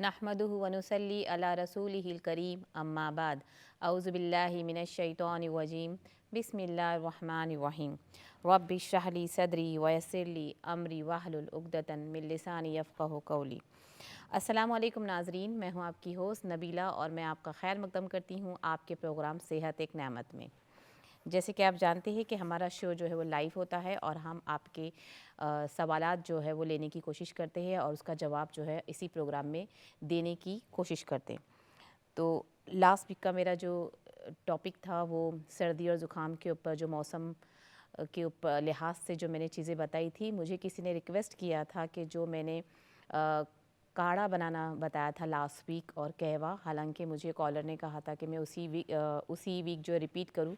नहमदुहु व नुसल्ली अला रसूलिहिल करीम अम्मा बाद औज़ु बिल्लाहि मिनश शैतानिर रजीम बिस्मिल्लाहिर रहमानिर रहीम रब्बि इश्रह ली सदरी व यस्सिर ली अमरी वहलुल उक़दतन मिन लिसानी यफ़क़हू क़ौली। अस्सलामु अलैकुम नाज़रीन, मैं हूँ आपकी होस्ट नबीला और मैं आपका खैर मक़दम करती हूँ आपके प्रोग्राम सेहत एक नेमत में। जैसे कि आप जानते हैं कि हमारा शो जो है वो लाइव होता है और हम आपके सवालात जो है वो लेने की कोशिश करते हैं और उसका जवाब जो है इसी प्रोग्राम में देने की कोशिश करते हैं। तो लास्ट वीक का मेरा जो टॉपिक था वो सर्दी और ज़ुकाम के ऊपर, जो मौसम के ऊपर लिहाज से जो मैंने चीज़ें बताई थी, मुझे किसी ने रिक्वेस्ट किया था कि जो मैंने काढ़ा बनाना बताया था लास्ट वीक और कहवा, हालांकि मुझे कॉलर ने कहा था कि मैं उसी वीक जो रिपीट करूं,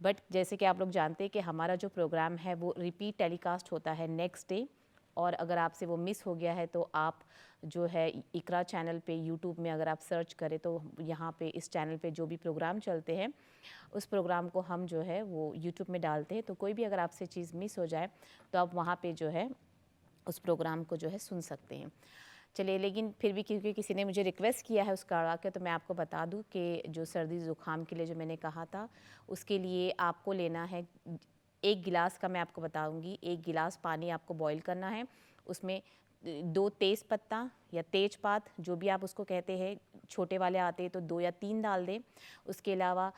बट जैसे कि आप लोग जानते हैं कि हमारा जो प्रोग्राम है वो रिपीट टेलीकास्ट होता है नेक्स्ट डे, और अगर आपसे वो मिस हो गया है तो आप जो है इकरा चैनल पे यूट्यूब में अगर आप सर्च करें तो यहाँ पे इस चैनल पे जो भी प्रोग्राम चलते हैं उस प्रोग्राम को हम जो है वो यूट्यूब में डालते हैं। तो कोई भी अगर आपसे चीज़ मिस हो जाए तो आप वहाँ पे जो है उस प्रोग्राम को जो है सुन सकते हैं। चलिए, लेकिन फिर भी क्योंकि किसी ने मुझे रिक्वेस्ट किया है उस काढ़ा के, तो मैं आपको बता दूं कि जो सर्दी ज़ुकाम के लिए जो मैंने कहा था उसके लिए आपको लेना है 1 गिलास का, मैं आपको बताऊंगी, 1 गिलास पानी आपको बॉईल करना है। उसमें 2 तेज़ पत्ता या तेजपात, जो भी आप उसको कहते हैं, छोटे वाले आते हैं तो 2 या 3 डाल दें। उसके अलावा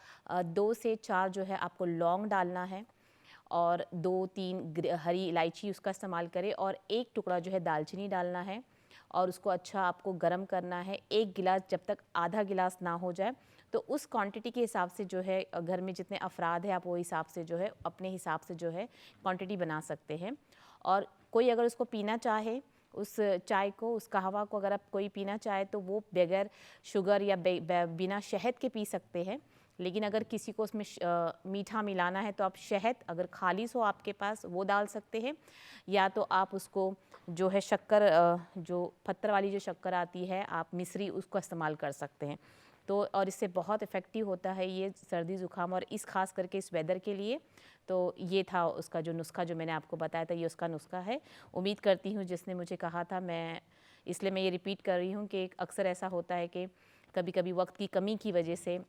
2 से 4 जो है आपको लौंग डालना है और 2-3 हरी इलायची उसका इस्तेमाल करें, और 1 टुकड़ा जो है दालचीनी डालना है और उसको अच्छा आपको गरम करना है। 1 गिलास, जब तक आधा गिलास ना हो जाए, तो उस क्वांटिटी के हिसाब से जो है घर में जितने अफराद हैं आप वो हिसाब से जो है अपने हिसाब से जो है क्वांटिटी बना सकते हैं। और कोई अगर उसको पीना चाहे, उस चाय को, उस कहवा को अगर आप कोई पीना चाहे तो वो बगैर शुगर या बिना शहद के पी सकते हैं। लेकिन अगर किसी को उसमें मीठा मिलाना है तो आप शहद, अगर खालिस हो आपके पास, वो डाल सकते हैं, या तो आप उसको जो है शक्कर, जो पत्थर वाली जो शक्कर आती है, आप मिश्री, उसको इस्तेमाल कर सकते हैं। तो और इससे बहुत इफ़ेक्टिव होता है ये सर्दी ज़ुकाम, और इस खास करके इस वेदर के लिए। तो ये था उसका जो नुस्खा जो मैंने आपको बताया था, ये उसका नुस्खा है। उम्मीद करती हूँ जिसने मुझे कहा था, मैं इसलिए मैं ये रिपीट कर रही हूँ कि अक्सर ऐसा होता है कि कभी कभी वक्त की कमी की वजह से,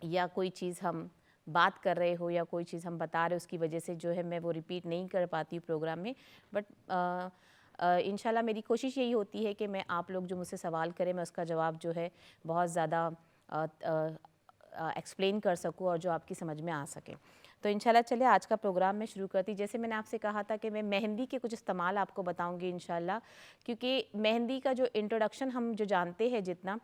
या कोई चीज़ हम बात कर रहे हो या कोई चीज़ हम बता रहे हो, उसकी वजह से जो है मैं वो रिपीट नहीं कर पाती हूँ प्रोग्राम में। बट इंशाल्लाह मेरी कोशिश यही होती है कि मैं, आप लोग जो मुझसे सवाल करें, मैं उसका जवाब जो है बहुत ज़्यादा एक्सप्लेन कर सकूँ और जो आपकी समझ में आ सके। तो इंशाल्लाह चलिए आज का प्रोग्राम मैं शुरू करती। जैसे मैंने आपसे कहा था कि मैं मेहंदी के कुछ इस्तेमाल आपको बताऊंगी इंशाल्लाह, क्योंकि मेहंदी का जो इंट्रोडक्शन हम जो जानते हैं जितना,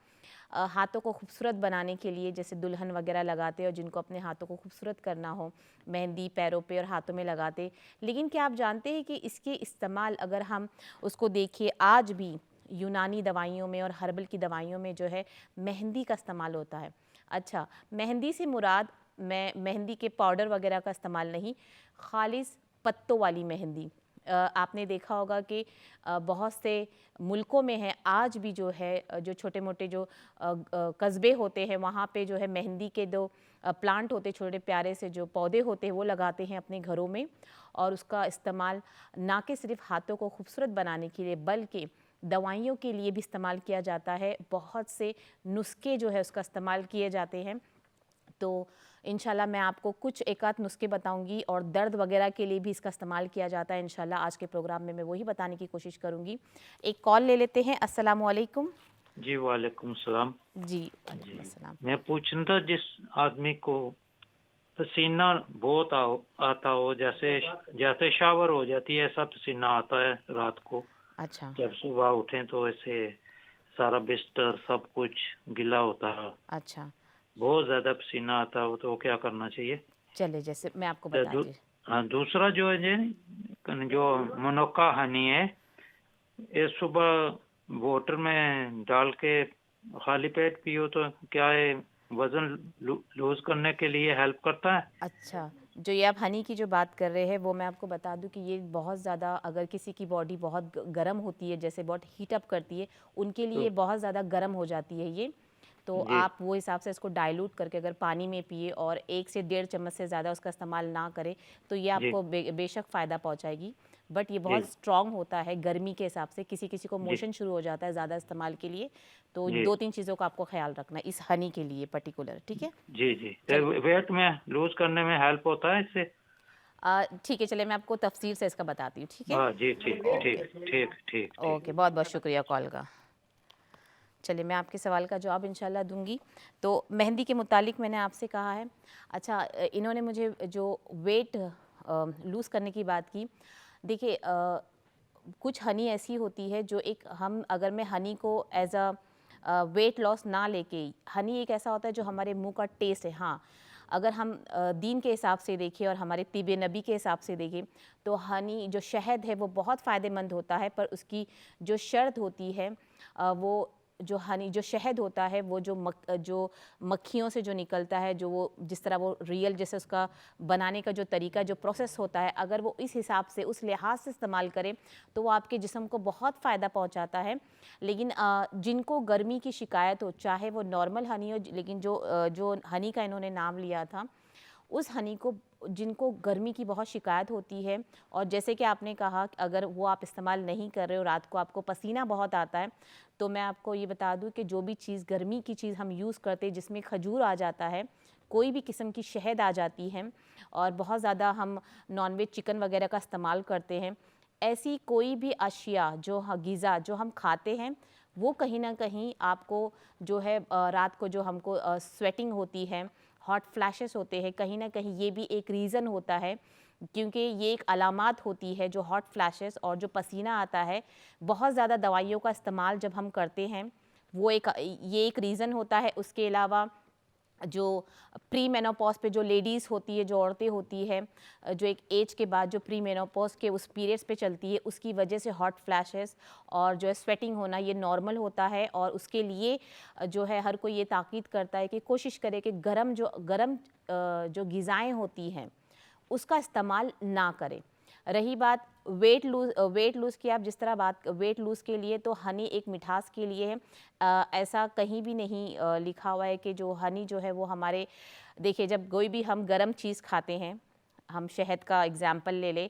हाथों को खूबसूरत बनाने के लिए, जैसे दुल्हन वगैरह लगाते हैं और जिनको अपने हाथों को खूबसूरत करना हो, मेहंदी पैरों पे और हाथों में लगाते। लेकिन क्या आप जानते हैं कि इसके इस्तेमाल अगर हम उसको देखिए, आज भी यूनानी दवाइयों में और हर्बल की दवाइयों में जो है मेहंदी का इस्तेमाल होता है। अच्छा, मेहंदी से मुराद, मैं मेहंदी के पाउडर वगैरह का इस्तेमाल नहीं, खालिस पत्तों वाली मेहंदी। आपने देखा होगा कि बहुत से मुल्कों में है आज भी जो है, जो छोटे मोटे जो कस्बे होते हैं वहाँ पे जो है मेहंदी के दो प्लांट होते, छोटे प्यारे से जो पौधे होते हैं वो लगाते हैं अपने घरों में, और उसका इस्तेमाल ना कि सिर्फ हाथों को खूबसूरत बनाने के लिए बल्कि दवाइयों के लिए भी इस्तेमाल किया जाता है। बहुत से नुस्खे जो है उसका इस्तेमाल किए जाते हैं। तो इंशाल्लाह मैं आपको कुछ एक आध नुस्खे बताऊंगी, और दर्द वगैरह के लिए भी इसका इस्तेमाल किया जाता है। इंशाल्लाह आज के प्रोग्राम में मैं वही बताने की कोशिश करूंगी। एक कॉल ले लेते हैं। अस्सलाम वालेकुम। जी वालेकुम सलाम। जी जी, वालेकुम अस्सलाम। मैं पूछ रहा था, जिस आदमी को पसीना बहुत आता हो, जैसे जैसे शावर हो जाती है ऐसा पसीना आता है रात को, अच्छा जब सुबह उठें तो ऐसे सारा बिस्तर सब कुछ गीला होता है, अच्छा, बहुत ज्यादा पसीना आता हो, तो क्या करना चाहिए? चलिए जैसे मैं आपको तो बताती हूँ। हाँ, दूसरा जो है जो मनुक्का हनी है, ये सुबह वाटर में डाल के खाली पेट पियो तो क्या है, वजन लूज करने के लिए हेल्प करता है? अच्छा, जो ये आप हनी की जो बात कर रहे हैं वो मैं आपको बता दूं कि ये बहुत ज़्यादा, अगर किसी की बॉडी बहुत गर्म होती है, जैसे बहुत हीट अप करती है, उनके तो लिए बहुत ज़्यादा गर्म हो जाती है ये। तो जी आप वो हिसाब से इसको डाइल्यूट करके अगर पानी में पिए और 1 से 1.5 चम्मच से ज़्यादा उसका इस्तेमाल ना करें तो ये जी आपको बेशक फ़ायदा पहुंचाएगी। बट ये बहुत स्ट्रॉन्ग होता है गर्मी के हिसाब से। किसी किसी को मोशन शुरू हो जाता है ज़्यादा इस्तेमाल के लिए, तो जी 2-3 चीज़ों का आपको ख्याल रखना है इस हनी के लिए पर्टिकुलर, ठीक है। जी जी। तो वेट में लूज करने में हेल्प होता है इससे? ठीक है, चलिए मैं आपको तफसील से इसका बताती हूँ, ठीक है। हाँ जी, ठीक ओके ठीक ठीक ठीक ठीक। ओके, बहुत बहुत शुक्रिया कॉल का। चलिए मैं आपके सवाल का जवाब इंशाल्लाह दूंगी। तो मेहंदी के मुतालिक मैंने आपसे कहा है। अच्छा, इन्होंने मुझे जो वेट लूज़ करने की बात की, देखिए कुछ हनी ऐसी होती है जो एक हम अगर मैं हनी को एज अ वेट लॉस ना लेके, हनी एक ऐसा होता है जो हमारे मुंह का टेस्ट है। हाँ, अगर हम दीन के हिसाब से देखें और हमारे तिब नबी के हिसाब से देखें तो हनी जो शहद है वो बहुत फ़ायदेमंद होता है, पर उसकी जो शर्त होती है वो जो हनी जो शहद होता है वो जो मक्खियों से जो निकलता है, जो वो जिस तरह वो रियल जैसे उसका बनाने का जो तरीका जो प्रोसेस होता है, अगर वो इस हिसाब से उस लिहाज से इस्तेमाल करें तो वो आपके जिस्म को बहुत फ़ायदा पहुंचाता है। लेकिन जिनको गर्मी की शिकायत हो, चाहे वो नॉर्मल हनी हो, लेकिन जो हनी का इन्होंने नाम लिया था उस हनी को, जिनको गर्मी की बहुत शिकायत होती है और जैसे कि आपने कहा कि अगर वो आप इस्तेमाल नहीं कर रहे हो, रात को आपको पसीना बहुत आता है, तो मैं आपको ये बता दूं कि जो भी चीज़ गर्मी की चीज़ हम यूज़ करते हैं जिसमें खजूर आ जाता है, कोई भी किस्म की शहद आ जाती है और बहुत ज़्यादा हम नॉनवेज चिकन वगैरह का इस्तेमाल करते हैं, ऐसी कोई भी अशिया जो ग़िज़ा जो हम खाते हैं वो कहीं ना कहीं आपको जो है रात को जो हमको स्वेटिंग होती है, हॉट फ्लैशेस होते हैं, कहीं ना कहीं ये भी एक रीज़न होता है, क्योंकि ये एक अलामात होती है जो हॉट फ्लैशेस और जो पसीना आता है। बहुत ज़्यादा दवाइयों का इस्तेमाल जब हम करते हैं वो ये एक रीज़न होता है। उसके अलावा जो प्री मेनोपॉज पे जो लेडीज़ होती है, जो औरतें होती है, जो एक एज के बाद जो प्री मेनोपॉज के उस पीरियड्स पे चलती है, उसकी वजह से हॉट फ्लैशेस और जो है स्वेटिंग होना ये नॉर्मल होता है। और उसके लिए जो है हर कोई ये ताकीद करता है कि कोशिश करे कि गरम जो ग़िज़ाएँ होती हैं उसका इस्तेमाल ना करें। रही बात वेट लूज़ की, आप जिस तरह बात वेट लूज़ के लिए तो हनी एक मिठास के लिए है। ऐसा कहीं भी नहीं लिखा हुआ है कि जो हनी जो है वो हमारे, देखिए जब कोई भी हम गरम चीज़ खाते हैं, हम शहद का एग्जाम्पल ले लें,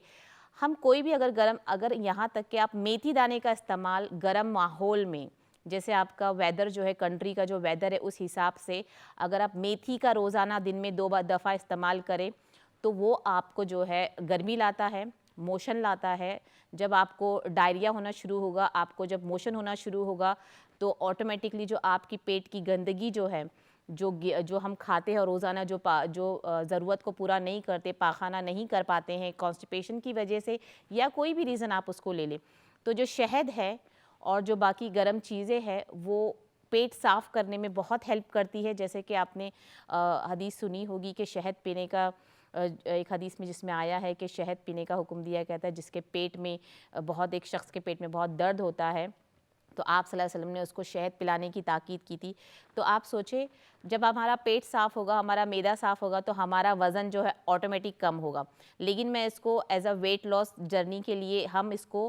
हम कोई भी अगर यहाँ तक कि आप मेथी दाने का इस्तेमाल गरम माहौल में, जैसे आपका वेदर जो है, कंट्री का जो वेदर है उस हिसाब से अगर आप मेथी का रोज़ाना दिन में 2 दफ़ा इस्तेमाल करें तो वो आपको जो है गर्मी लाता है, मोशन लाता है। जब आपको डायरिया होना शुरू होगा, आपको जब मोशन होना शुरू होगा तो ऑटोमेटिकली जो आपकी पेट की गंदगी जो है, जो हम खाते हैं और रोज़ाना जो ज़रूरत को पूरा नहीं करते, पाखाना नहीं कर पाते हैं कॉन्स्टिपेशन की वजह से या कोई भी रीज़न आप उसको ले लें, तो जो शहद है और जो बाकी गर्म चीज़ें हैं वो पेट साफ़ करने में बहुत हेल्प करती है। जैसे कि आपने हदीस सुनी होगी कि शहद पीने का, एक हदीस में जिसमें आया है कि शहद पीने का हुक्म दिया कहता है जिसके पेट में एक शख्स के पेट में बहुत दर्द होता है तो आप सल्लल्लाहु अलैहि वसल्लम ने उसको शहद पिलाने की ताकीद की थी। तो आप सोचें, जब हमारा पेट साफ़ होगा, हमारा मैदा साफ़ होगा तो हमारा वज़न जो है ऑटोमेटिक कम होगा। लेकिन मैं इसको as a weight loss journey के लिए हम इसको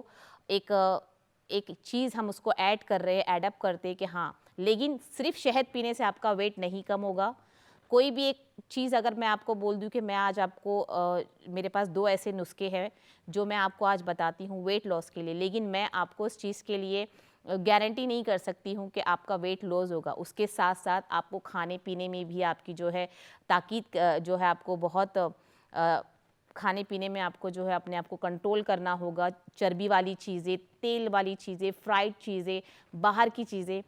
एक चीज़ हम उसको ऐड कर रहे हैं, एडअप करते हैं कि हाँ, लेकिन सिर्फ शहद पीने से आपका वेट नहीं कम होगा। कोई भी एक चीज़ अगर मैं आपको बोल दूं कि मैं आज आपको मेरे पास 2 ऐसे नुस्खे हैं जो मैं आपको आज बताती हूँ वेट लॉस के लिए, लेकिन मैं आपको इस चीज़ के लिए गारंटी नहीं कर सकती हूँ कि आपका वेट लॉस होगा। उसके साथ साथ आपको खाने पीने में भी आपकी जो है ताकीद जो है आपको बहुत खाने पीने में आपको जो है अपने आप को कंट्रोल करना होगा। चर्बी वाली चीज़ें, तेल वाली चीज़ें, फ्राइड चीज़ें, बाहर की चीज़ें,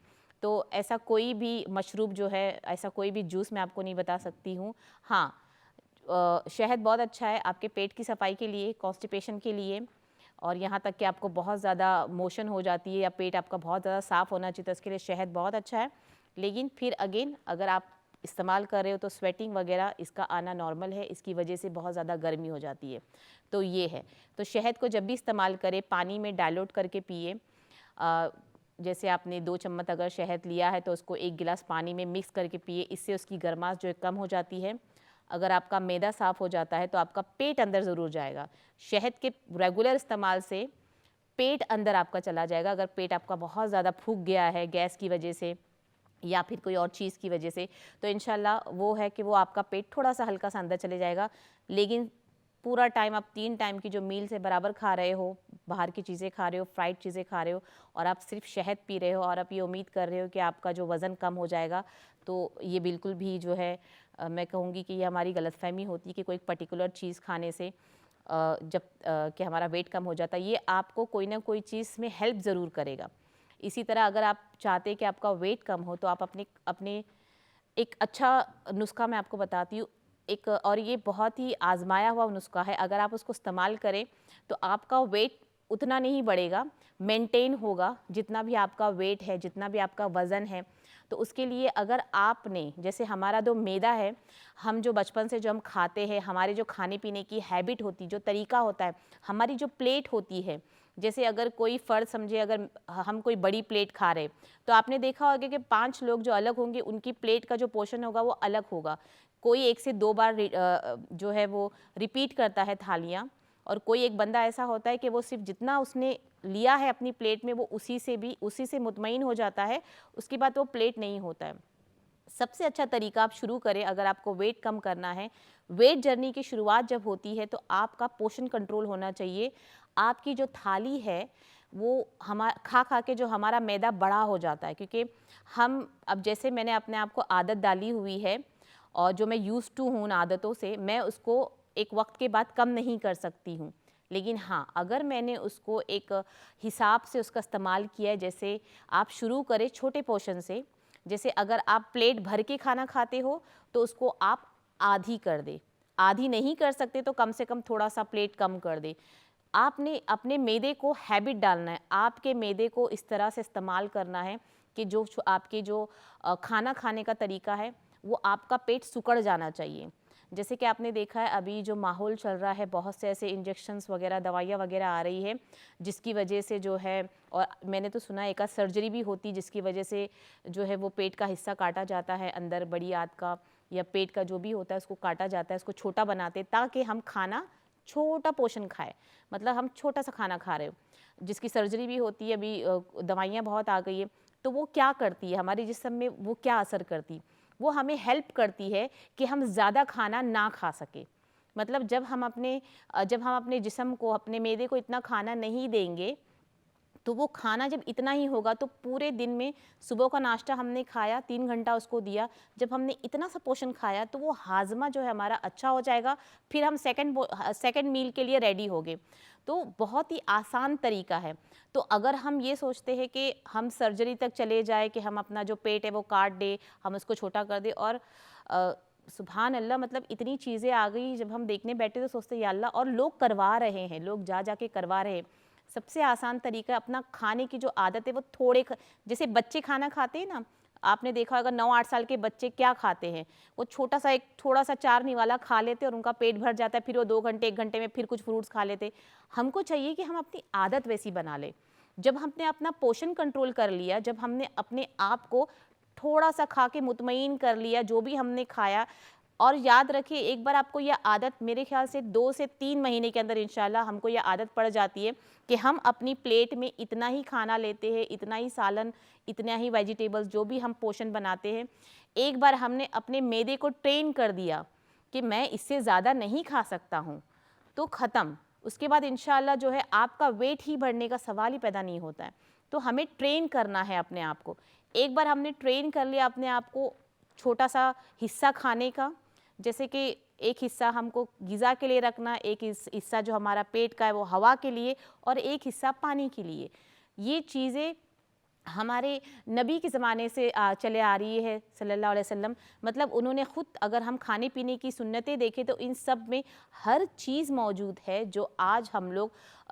तो ऐसा कोई भी मशरूब जो है, ऐसा कोई भी जूस मैं आपको नहीं बता सकती हूँ। हाँ, शहद बहुत अच्छा है आपके पेट की सफाई के लिए, कॉन्स्टिपेशन के लिए, और यहाँ तक कि आपको बहुत ज़्यादा मोशन हो जाती है या पेट आपका बहुत ज़्यादा साफ़ होना चाहिए तो इसके लिए शहद बहुत अच्छा है। लेकिन फिर अगेन अगर आप इस्तेमाल कर रहे हो तो स्वेटिंग वगैरह इसका आना नॉर्मल है, इसकी वजह से बहुत ज़्यादा गर्मी हो जाती है। तो ये है, तो शहद को जब भी इस्तेमाल करें पानी में डाइल्यूट करके पिए। जैसे आपने 2 चम्मच अगर शहद लिया है तो उसको 1 गिलास पानी में मिक्स करके पिए, इससे उसकी गर्माश जो है कम हो जाती है। अगर आपका मैदा साफ़ हो जाता है तो आपका पेट अंदर ज़रूर जाएगा। शहद के रेगुलर इस्तेमाल से पेट अंदर आपका चला जाएगा। अगर पेट आपका बहुत ज़्यादा फूक गया है गैस की वजह से या फिर कोई और चीज़ की वजह से, तो इंशाल्लाह वो है कि वो आपका पेट थोड़ा सा हल्का सा अंदर चले जाएगा। लेकिन पूरा टाइम आप 3 टाइम की जो मील से बराबर खा रहे हो, बाहर की चीज़ें खा रहे हो, फ्राइड चीज़ें खा रहे हो और आप सिर्फ शहद पी रहे हो और आप ये उम्मीद कर रहे हो कि आपका जो वज़न कम हो जाएगा, तो ये बिल्कुल भी जो है मैं कहूँगी कि ये हमारी गलतफ़हमी होती है कि कोई पर्टिकुलर चीज़ खाने से जब कि हमारा वेट कम हो जाता है। ये आपको कोई ना कोई चीज़ में हेल्प ज़रूर करेगा। इसी तरह अगर आप चाहते हैं कि आपका वेट कम हो, तो आप अपने अपने एक अच्छा नुस्खा मैं आपको बताती हूँ, एक और ये बहुत ही आजमाया हुआ नुस्खा है। अगर आप उसको इस्तेमाल करें तो आपका वेट उतना नहीं बढ़ेगा, मेंटेन होगा। जितना भी आपका वेट है, जितना भी आपका वज़न है, तो उसके लिए अगर आपने, जैसे हमारा जो मैदा है, हम जो बचपन से जो हम खाते हैं, हमारे जो खाने पीने की हैबिट होती, जो तरीका होता है, हमारी जो प्लेट होती है, जैसे अगर कोई फ़र्द समझे, अगर हम कोई बड़ी प्लेट खा रहे, तो आपने देखा होगा कि 5 लोग जो अलग होंगे उनकी प्लेट का जो पोर्शन होगा वो अलग होगा। कोई 1 से 2 बार जो है वो रिपीट करता है थालियाँ, और कोई एक बंदा ऐसा होता है कि वो सिर्फ जितना उसने लिया है अपनी प्लेट में वो उसी से मुतमईन हो जाता है, उसके बाद वो प्लेट नहीं होता है। सबसे अच्छा तरीका आप शुरू करें अगर आपको वेट कम करना है, वेट जर्नी की शुरुआत जब होती है तो आपका पोषण कंट्रोल होना चाहिए। आपकी जो थाली है वो खा खा के जो हमारा मैदा बड़ा हो जाता है, क्योंकि हम अब जैसे मैंने अपने आप को आदत डाली हुई है और जो मैं यूज़ टू हूँ उन आदतों से, मैं उसको एक वक्त के बाद कम नहीं कर सकती हूँ। लेकिन हाँ, अगर मैंने उसको एक हिसाब से उसका इस्तेमाल किया है, जैसे आप शुरू करें छोटे पोर्शन से, जैसे अगर आप प्लेट भर के खाना खाते हो तो उसको आप आधी कर दें, आधी नहीं कर सकते तो कम से कम थोड़ा सा प्लेट कम कर दें। आपने अपने मैदे को हैबिट डालना है, आपके मैदे को इस तरह से इस्तेमाल करना है कि जो आपके जो खाना खाने का तरीका है वो आपका पेट सिकुड़ जाना चाहिए। जैसे कि आपने देखा है अभी जो माहौल चल रहा है, बहुत से ऐसे इंजेक्शंस वगैरह, दवाइयाँ वगैरह आ रही है जिसकी वजह से जो है, और मैंने तो सुना एक आध सर्जरी भी होती जिसकी वजह से जो है वो पेट का हिस्सा काटा जाता है, अंदर बड़ी आंत का या पेट का जो भी होता है उसको काटा जाता है, उसको छोटा बनाते ताकि हम खाना छोटा पोर्शन खाए, मतलब हम छोटा सा खाना खा रहे हो, जिसकी सर्जरी भी होती है। अभी दवाइयाँ बहुत आ गई है, तो वो क्या करती है हमारे जिस्म में, वो क्या असर करती, वो हमें हेल्प करती है कि हम ज़्यादा खाना ना खा सके। मतलब जब हम अपने जिस्म को, अपने मैदे को इतना खाना नहीं देंगे, तो वो खाना जब इतना ही होगा तो पूरे दिन में सुबह का नाश्ता हमने खाया, 3 घंटा उसको दिया, जब हमने इतना सा पोर्शन खाया तो वो हाजमा जो है हमारा अच्छा हो जाएगा, फिर हम सेकंड मील के लिए रेडी हो गए। तो बहुत ही आसान तरीका है। तो अगर हम ये सोचते हैं कि हम सर्जरी तक चले जाए, कि हम अपना जो पेट है वो काट दे, हम उसको छोटा कर दे, और सुभान अल्लाह, मतलब इतनी चीज़ें आ गई, जब हम देखने बैठे तो सोचते या अल्लाह, और लोग करवा रहे हैं, लोग जा जा के करवा रहे हैं। सबसे आसान तरीका, अपना खाने की जो आदत है वो जैसे बच्चे खाना खाते हैं ना, आपने देखा होगा 9-8 साल के बच्चे क्या खाते हैं, वो छोटा सा एक थोड़ा सा 4 निवाला खा लेते और उनका पेट भर जाता है, फिर वो 2 घंटे 1 घंटे में फिर कुछ फ्रूट्स खा लेते। हमको चाहिए कि हम अपनी आदत वैसी बना लें। जब हमने अपना पोषण कंट्रोल कर लिया, जब हमने अपने आप को थोड़ा सा खा के मुतमईन कर लिया जो भी हमने खाया, और याद रखिए एक बार आपको यह आदत, मेरे ख्याल से 2 से 3 महीने के अंदर इंशाल्लाह हमको यह आदत पड़ जाती है कि हम अपनी प्लेट में इतना ही खाना लेते हैं, इतना ही सालन, इतना ही वेजिटेबल्स, जो भी हम पोषण बनाते हैं। एक बार हमने अपने मैदे को ट्रेन कर दिया कि मैं इससे ज़्यादा नहीं खा सकता हूँ, तो ख़त्म। उसके बाद इंशाल्लाह जो है आपका वेट ही बढ़ने का सवाल ही पैदा नहीं होता है। तो हमें ट्रेन करना है अपने आप को। एक बार हमने ट्रेन कर लिया अपने आप को छोटा सा हिस्सा खाने का, जैसे कि एक हिस्सा हमको ग़िज़ा के लिए रखना, एक हिस्सा जो हमारा पेट का है वो हवा के लिए, और एक हिस्सा पानी के लिए। ये चीज़ें हमारे नबी के ज़माने से चले आ रही है सल्लल्लाहु अलैहि वसल्लम। मतलब उन्होंने ख़ुद, अगर हम खाने पीने की सुन्नतें देखें तो इन सब में हर चीज़ मौजूद है जो आज हम लोग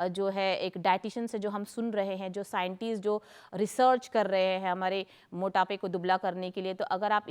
जो है एक डाइटिशियन से जो हम सुन रहे हैं, जो साइंटिस्ट जो रिसर्च कर रहे हैं हमारे मोटापे को दुबला करने के लिए। तो अगर आप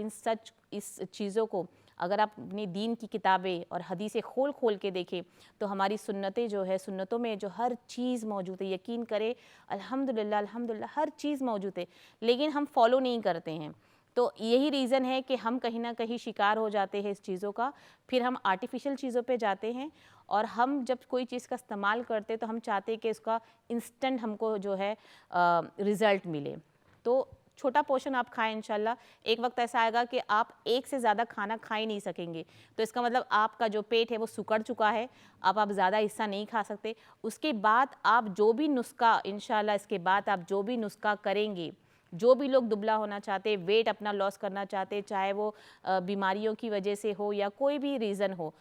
इस चीज़ों को, अगर आप अपनी दीन की किताबें और हदीसें खोल खोल के देखें तो हमारी सुन्नतें जो है, सुन्नतों में जो हर चीज़ मौजूद है। यकीन करें, अल्हम्दुलिल्लाह अल्हम्दुलिल्लाह हर चीज़ मौजूद है, लेकिन हम फॉलो नहीं करते हैं। तो यही रीज़न है कि हम कहीं ना कहीं शिकार हो जाते हैं इस चीज़ों का, फिर हम आर्टिफिशियल चीज़ों पे जाते हैं, और हम जब कोई चीज़ का इस्तेमाल करते तो हम चाहते हैं कि उसका इंस्टेंट हमको जो है रिज़ल्ट मिले। तो छोटा पोर्शन आप खाएं इंशाल्लाह। एक वक्त ऐसा आएगा कि आप एक से ज़्यादा खाना खा ही नहीं सकेंगे, तो इसका मतलब आपका जो पेट है वो सिकुड़ चुका है, अब आप ज़्यादा हिस्सा नहीं खा सकते। उसके बाद आप जो भी नुस्खा इंशाल्लाह, इसके बाद आप जो भी नुस्खा करेंगे, जो भी लोग दुबला होना चाहते, वेट अपना लॉस करना चाहते, चाहे वो बीमारियों की वजह से हो या कोई भी रीज़न हो,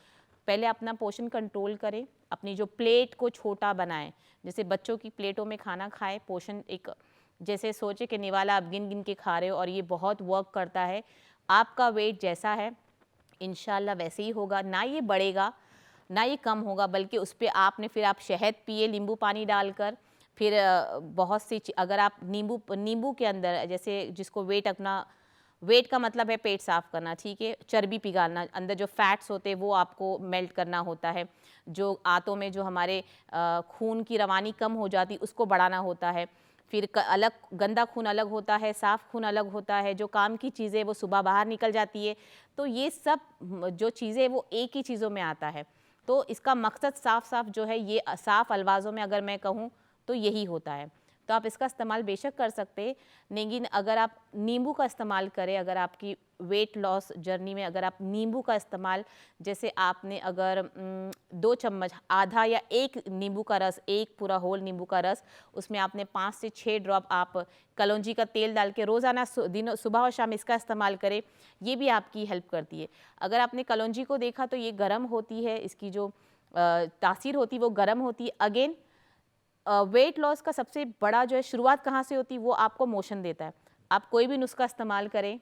पहले अपना पोर्शन कंट्रोल करें, अपनी जो प्लेट को छोटा बनाएं। जैसे बच्चों की प्लेटों में खाना खाएं, पोर्शन एक जैसे सोचे कि निवाला आप गिन गिन के खा रहे हो, और ये बहुत वर्क करता है। आपका वेट जैसा है इंशाल्लाह वैसे ही होगा, ना ये बढ़ेगा ना ये कम होगा, बल्कि उस पर आपने फिर आप शहद पिए नींबू पानी डालकर, फिर बहुत सी अगर आप नींबू के अंदर, जैसे जिसको वेट अपना, वेट का मतलब है पेट साफ करना, ठीक है, चर्बी पिघालना, अंदर जो फैट्स होते हैं वो आपको मेल्ट करना होता है, जो आंतों में जो हमारे खून की रवानी कम हो जाती उसको बढ़ाना होता है, फिर अलग गंदा खून अलग होता है, साफ़ खून अलग होता है, जो काम की चीज़ें वो सुबह बाहर निकल जाती है। तो ये सब जो चीज़ें वो एक ही चीज़ों में आता है। तो इसका मकसद साफ साफ जो है, ये साफ़ अल्फाजों में अगर मैं कहूँ तो यही होता है। तो आप इसका इस्तेमाल बेशक कर सकते हैं, लेकिन अगर आप नींबू का इस्तेमाल करें, अगर आपकी वेट लॉस जर्नी में अगर आप नींबू का इस्तेमाल, जैसे आपने अगर 2 चम्मच, आधा या 1 नींबू का रस, एक पूरा होल नींबू का रस, उसमें आपने 5 से 6 ड्रॉप आप कलौंजी का तेल डाल के रोज़ाना दिनों सुबह और शाम इसका इस्तेमाल करें, ये भी आपकी हेल्प करती है। अगर आपने कलौंजी को देखा तो ये गर्म होती है, इसकी जो तासीर होती है वो गर्म होती है। अगेन वेट लॉस का सबसे बड़ा जो है शुरुआत कहाँ से होती है, वो आपको मोशन देता है। आप कोई भी नुस्खा इस्तेमाल करें,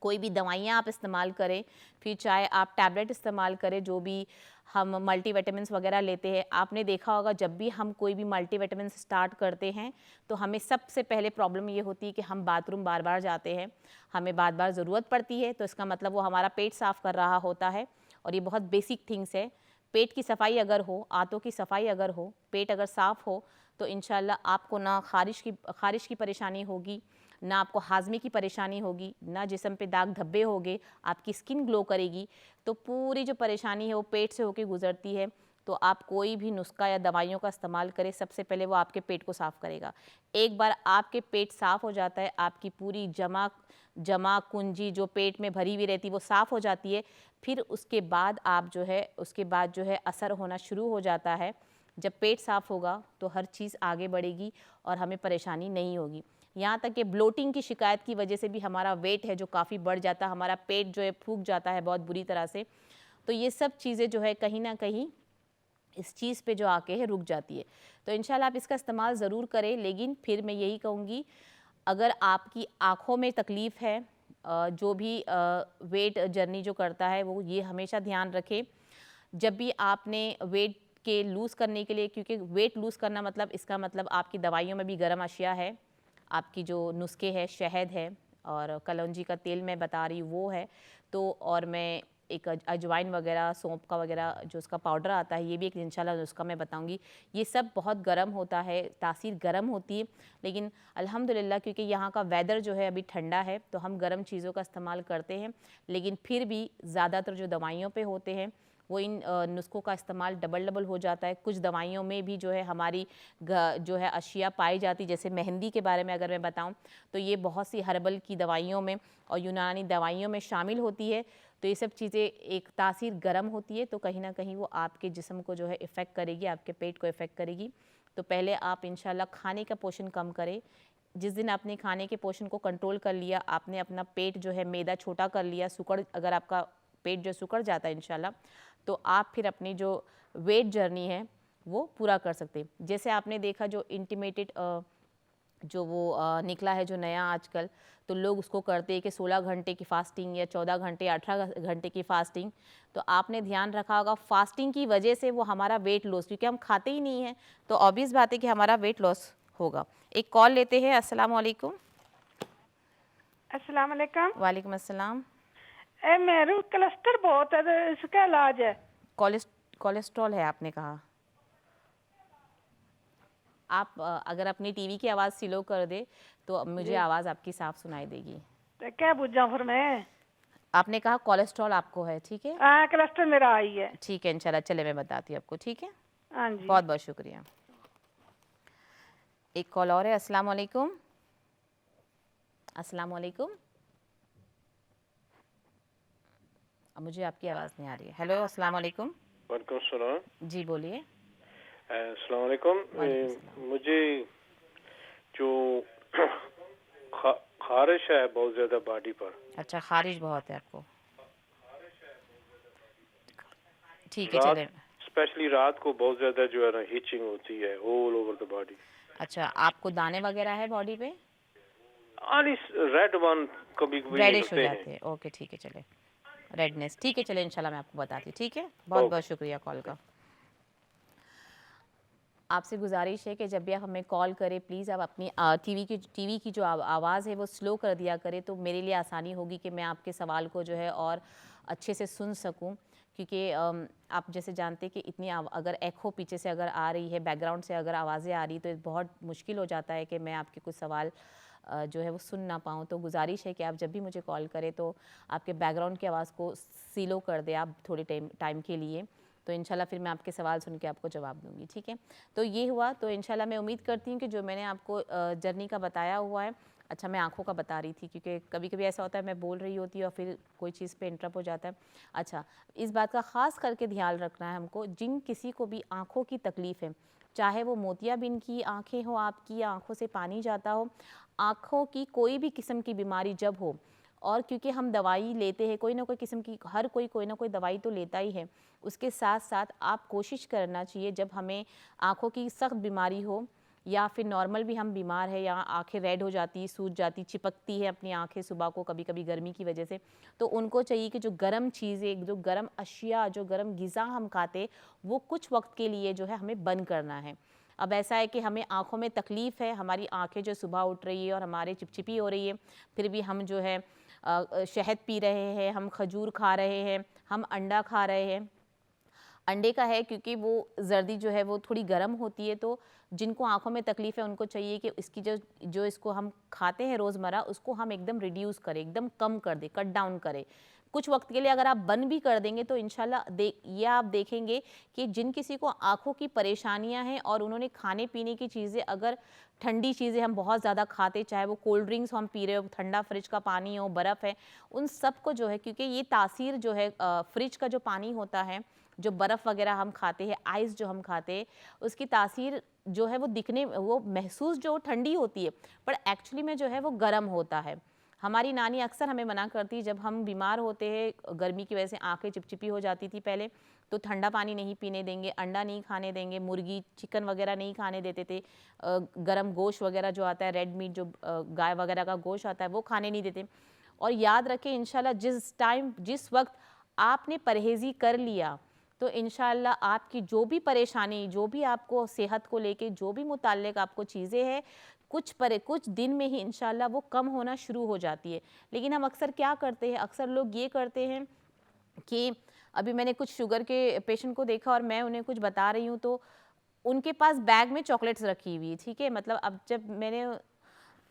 कोई भी दवाइयाँ आप इस्तेमाल करें, फिर चाहे आप टैबलेट इस्तेमाल करें, जो भी हम मल्टीविटामिन्स वगैरह लेते हैं, आपने देखा होगा जब भी हम कोई भी मल्टीविटामिन्स स्टार्ट करते हैं तो हमें सबसे पहले प्रॉब्लम ये होती है कि हम बाथरूम बार बार जाते हैं, हमें बार बार ज़रूरत पड़ती है, तो इसका मतलब वो हमारा पेट साफ़ कर रहा होता है। और ये बहुत बेसिक थिंग्स है। पेट की सफाई अगर हो, आंतों की सफाई अगर हो, पेट अगर साफ़ हो, तो इंशाल्लाह आपको ना खारिश की परेशानी होगी, ना आपको हाजमे की परेशानी होगी, ना जिस्म पे दाग धब्बे होंगे, आपकी स्किन ग्लो करेगी। तो पूरी जो परेशानी है वो पेट से होकर गुजरती है। तो आप कोई भी नुस्खा या दवाइयों का इस्तेमाल करें, सबसे पहले वो आपके पेट को साफ़ करेगा। एक बार आपके पेट साफ़ हो जाता है, आपकी पूरी जमा कुंजी जो पेट में भरी हुई रहती है वो साफ़ हो जाती है। फिर उसके बाद जो है असर होना शुरू हो जाता है। जब पेट साफ़ होगा तो हर चीज़ आगे बढ़ेगी और हमें परेशानी नहीं होगी। यहाँ तक कि ब्लोटिंग की शिकायत की वजह से भी हमारा वेट है जो काफ़ी बढ़ जाता है, हमारा पेट जो है फूक जाता है बहुत बुरी तरह से। तो ये सब चीज़ें जो है कहीं ना कहीं इस चीज़ पे जो आके है रुक जाती है। तो इंशाल्लाह आप इसका इस्तेमाल ज़रूर करें। लेकिन फिर मैं यही कहूँगी, अगर आपकी आँखों में तकलीफ़ है, जो भी वेट जर्नी जो करता है वो ये हमेशा ध्यान रखे, जब भी आपने वेट के लूज़ करने के लिए, क्योंकि वेट लूज़ करना मतलब इसका मतलब आपकी दवाइयों में भी गर्म अशिया है, आपकी जो नुस्खे है, शहद है और कलौंजी का तेल मैं बता रही हूँ वो है। तो और मैं एक अजवाइन वगैरह, सौंफ का वगैरह जो उसका पाउडर आता है, ये भी एक इंशाल्लाह नुस्खा मैं बताऊंगी। ये सब बहुत गर्म होता है, तासीर गर्म होती है, लेकिन अल्हम्दुलिल्लाह क्योंकि यहाँ का वेदर जो है अभी ठंडा है तो हम गर्म चीज़ों का इस्तेमाल करते हैं। लेकिन फिर भी ज़्यादातर जो दवाइयों पे होते हैं वो इन नुस्खों का इस्तेमाल डबल हो जाता है। कुछ दवाइयों में भी जो है हमारी जो है अशिया पाई जाती, जैसे मेहंदी के बारे में अगर मैं बताऊं तो ये बहुत सी हर्बल की दवाइयों में और यूनानी दवाइयों में शामिल होती है। तो ये सब चीज़ें एक तासीर गर्म होती है, तो कहीं ना कहीं वो आपके जिस्म को जो है इफ़ेक्ट करेगी, आपके पेट को इफ़ेक्ट करेगी। तो पहले आप इंशाल्लाह खाने का पोर्शन कम करें। जिस दिन आपने खाने के पोर्शन को कंट्रोल कर लिया, आपने अपना पेट जो है मैदा छोटा कर लिया, अगर आपका पेट जो सुकड़ जाता है इंशाल्लाह, तो आप फिर अपनी जो वेट जर्नी है वो पूरा कर सकते हैं। जैसे आपने देखा जो इंटीमेटेड जो वो निकला है जो नया आजकल, तो लोग उसको करते हैं कि 16 घंटे की फ़ास्टिंग या 14 घंटे या 18 घंटे की फ़ास्टिंग। तो आपने ध्यान रखा होगा फ़ास्टिंग की वजह से वो हमारा वेट लॉस, क्योंकि हम खाते ही नहीं हैं, तो ऑब्वियस बात है कि हमारा वेट लॉस होगा। एक कॉल लेते हैं। अस्सलाम वालेकुम। अस्सलाम वालेकुम। वालेकुम अस्सलाम। मेरे कोलेस्ट्रॉल बहुत है, तो इसका इलाज है। कोलेस्ट्रॉल है आपने कहा। आप अगर अपनी टीवी की आवाज़ स्लो कर दे तो मुझे आवाज़ आपकी साफ सुनाई देगी। तो क्या बुझा फिर मैं? आपने कहा कोलेस्ट्रॉल आपको है, ठीक है? हाँ, कोलेस्ट्रॉल मेरा आई है। ठीक है इंशाल्लाह, चले मैं बताती हूँ आपको, ठीक है? हाँ जी, बहुत बहुत शुक्रिया। एक कॉल और है। अस्सलाम वालेकुम। अस्सलाम वालेकुम। अब मुझे आपकी आवाज़ नहीं आ रही है। हेलो, अस्सलाम वालेकुम। वालेकुम सलाम। जी बोलिए। अस्सलाम वालेकुम। वालेकुम सलाम। मुझे जो खारिश है बहुत ज़्यादा बॉडी पर। अच्छा, खारिश बहुत है आपको। ठीक है, रात चले। स्पेशली रात को बहुत ज़्यादा जो है ना हिचिंग होती है ऑल ओवर द बॉडी। अच्छा, आपको दाने वगैरह है बॉडी पे? रेड वन कभी कभी रेडिश हो निकलते हैं। जाते हैं। ओके, ठीक है, चले। रेडनेस, ठीक है, चले, इंशाल्लाह मैं आपको बताती हूँ। ठीक है, बहुत बहुत शुक्रिया कॉल का। आपसे गुजारिश है कि जब भी आप हमें कॉल करें, प्लीज़ आप अपनी टीवी की जो आवाज़ है वो स्लो कर दिया करें, तो मेरे लिए आसानी होगी कि मैं आपके सवाल को जो है और अच्छे से सुन सकूं। क्योंकि आप जैसे जानते हैं कि इतनी अगर एको पीछे से अगर आ रही है, बैकग्राउंड से अगर आवाज़ें आ रही, तो बहुत मुश्किल हो जाता है कि मैं आपके कुछ सवाल जो है वो सुन ना पाऊँ। तो गुजारिश है कि आप जब भी मुझे कॉल करें तो आपके बैकग्राउंड की आवाज़ को स्लो कर दें आप थोड़े टाइम के लिए, तो इंशाल्लाह फिर मैं आपके सवाल सुन के आपको जवाब दूंगी। ठीक है, तो ये हुआ। तो इंशाल्लाह मैं उम्मीद करती हूँ कि जो मैंने आपको जर्नी का बताया हुआ है। अच्छा, मैं आँखों का बता रही थी क्योंकि कभी कभी ऐसा होता है मैं बोल रही होती हूँ और फिर कोई चीज़ पे इंटरप्ट हो जाता है। अच्छा, इस बात का ख़ास करके ध्यान रखना है हमको, जिन किसी को भी आँखों की तकलीफ़ है, चाहे वो मोतियाबिंद की आँखें हो, आपकी आँखों से पानी जाता हो, आँखों की कोई भी किस्म की बीमारी जब हो, और क्योंकि हम दवाई लेते हैं कोई ना कोई किस्म की, हर कोई ना कोई दवाई तो लेता ही है, उसके साथ साथ आप कोशिश करना चाहिए जब हमें आँखों की सख्त बीमारी हो या फिर नॉर्मल भी हम बीमार है या आंखें रेड हो जाती, सूज जाती, चिपकती है अपनी आंखें सुबह को कभी कभी गर्मी की वजह से, तो उनको चाहिए कि जो गर्म चीज़ें, जो गर्म अशिया, जो गर्म ग़िज़ा हम खाते, वो कुछ वक्त के लिए जो है हमें बंद करना है। अब ऐसा है कि हमें आँखों में तकलीफ़ है, हमारी आँखें जो सुबह उठ रही है और हमारे चिपचिपी हो रही है, फिर भी हम जो है शहद पी रहे हैं, हम खजूर खा रहे हैं, हम अंडा खा रहे हैं। अंडे का है क्योंकि वो जर्दी जो है वो थोड़ी गर्म होती है, तो जिनको आंखों में तकलीफ़ है उनको चाहिए कि इसकी जो जो इसको हम खाते हैं रोज़मर्रा, उसको हम एकदम रिड्यूस करें, एकदम कम कर दें, कट डाउन करें। कुछ वक्त के लिए अगर आप बंद भी कर देंगे तो इंशाल्लाह ये आप देखेंगे कि जिन किसी को आँखों की परेशानियां हैं और उन्होंने खाने पीने की चीज़ें, अगर ठंडी चीज़ें हम बहुत ज़्यादा खाते, चाहे वो कोल्ड ड्रिंक्स हम पी रहे हो, ठंडा फ्रिज का पानी हो, बर्फ़ है, उन सब को जो है, क्योंकि ये तासीर जो है फ्रिज का जो पानी होता है, जो बर्फ़ वगैरह हम खाते हैं, आइस जो हम खाते हैं, उसकी तासीर जो है वो दिखने, वो महसूस जो ठंडी होती है, पर एक्चुअली में जो है वो गर्म होता है। हमारी नानी अक्सर हमें मना करती, जब हम बीमार होते हैं गर्मी की वजह से आंखें चिपचिपी हो जाती थी पहले, तो ठंडा पानी नहीं पीने देंगे, अंडा नहीं खाने देंगे, मुर्गी चिकन वगैरह नहीं खाने देते थे, गरम गोश्त वगैरह जो आता है, रेड मीट जो गाय वगैरह का गोश्त आता है, वो खाने नहीं देते। और याद रखें इंशाल्लाह जिस वक्त आपने परहेज़ी कर लिया, तो इंशाल्लाह आपकी जो भी परेशानी, जो भी आपको सेहत को लेके जो भी मुताल्लिक आपको चीज़ें हैं, कुछ दिन में ही इंशाल्लाह वो कम होना शुरू हो जाती है। लेकिन हम अक्सर क्या करते हैं, अक्सर लोग ये करते हैं कि अभी मैंने कुछ शुगर के पेशेंट को देखा और मैं उन्हें कुछ बता रही हूँ, तो उनके पास बैग में चॉकलेट्स रखी हुई, ठीक है, मतलब अब जब मैंने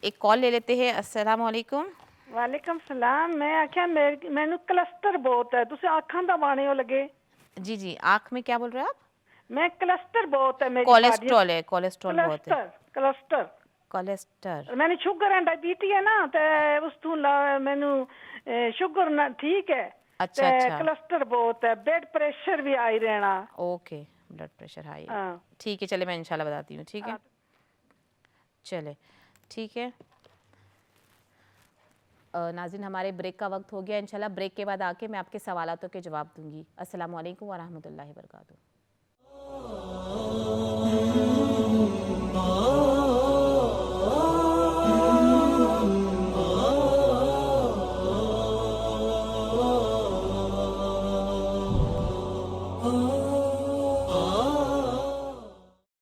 एक कॉल ले लेते हैं। अस्सलाम वालेकुम। वालेकुम सलाम। मैं आख्या मैनू क्लस्टर बहुत है, तुसे आँखां दा बाने हो लगे। जी जी, आँख में क्या बोल रहे हैं आप? मैं क्लस्टर बहुत है मेरी कोलेस्ट्रॉल है, कोलेस्ट्रॉल बहुत है। क्लस्टर कोलेस्टर मैंने शुगर एंड डायबिटी है ना, ते उस तू मैनू शुगर ना ठीक है, अच्छा अच्छा, क्लस्टर बहुत है, ब्लड प्रेशर भी आई रहना। ओके, ब्लड प्रेशर हाई है, हाँ ठीक है, चले मैं इंशाल्लाह बताती हूँ। ठीक है, चले, ठीक है। नाज़रीन, हमारे ब्रेक का वक्त हो गया। इंशाल्लाह ब्रेक के बाद आके मैं आपके सवालों के जवाब दूंगी। अस्सलाम वालेकुम व रहमतुल्लाहि व बरकातुहू।